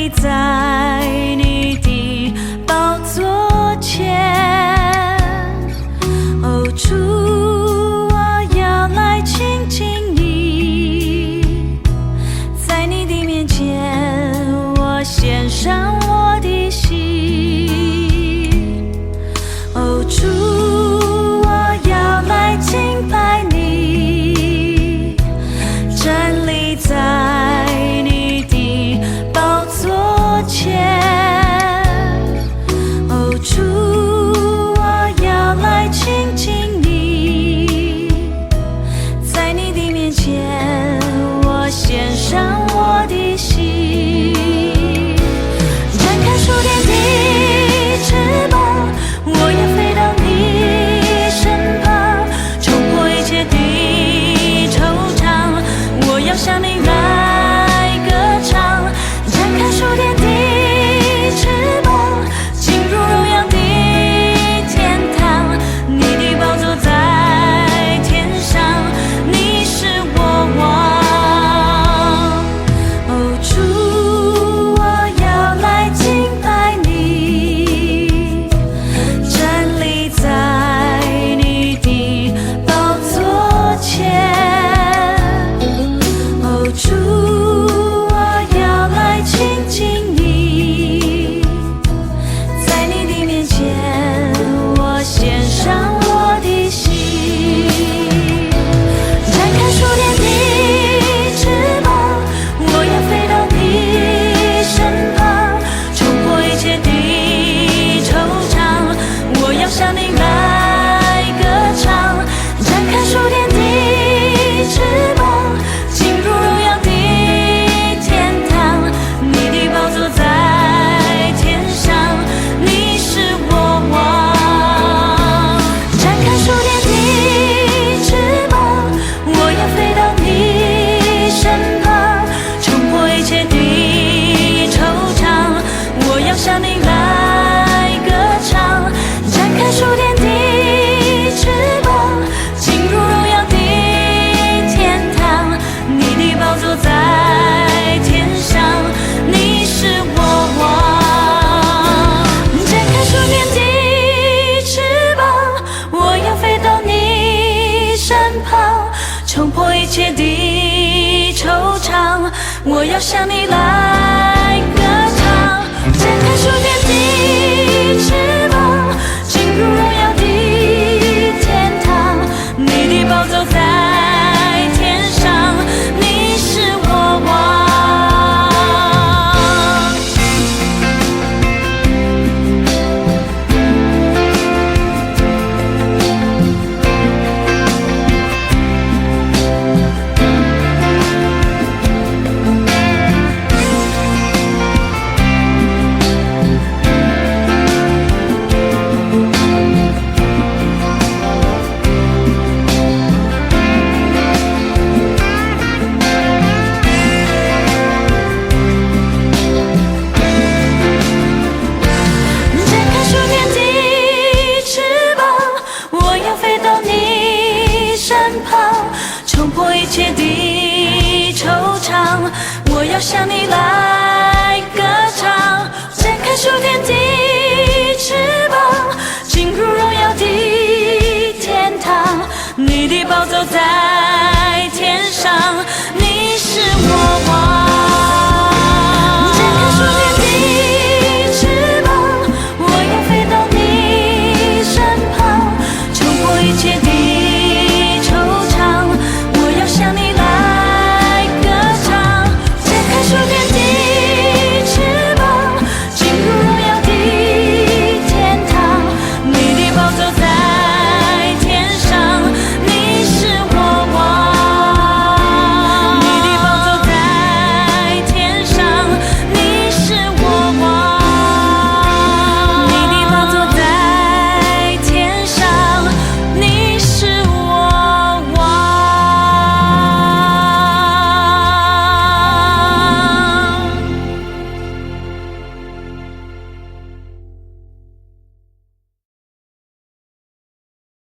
立在你的宝座前。哦，主，我要来亲近你，在你的面前，我献上我的心。哦，主，我要来敬拜你，站立在你的宝座前。哦，主，我要来亲近你，在你的面前，我献上我的心。展开属天的翅膀，我要飞到你身旁，冲破一切的惆怅，我要向你来歌唱。展开属天的翅膀，进入荣耀的天堂，你的宝座在天上，你是我王。哦，主，我要来敬拜你，站立在你的宝座前。哦，主，我要来亲近你，在你的面前，我献上我的心。展开属天的翅膀，我要飞到你身旁，冲破一切的惆怅，我要向你来歌唱。展开属天的翅膀，进入荣耀的天堂，你的宝座在天上，你是我王。展开属天的翅膀，我要飞到你身旁，冲破一切的惆怅，我要向你来歌唱。展开属天的翅膀，进入荣耀的天堂，你的宝座在天上，你是我王。展开属天的翅膀，我要飞到你身旁，冲破一切的惆怅，我要向你来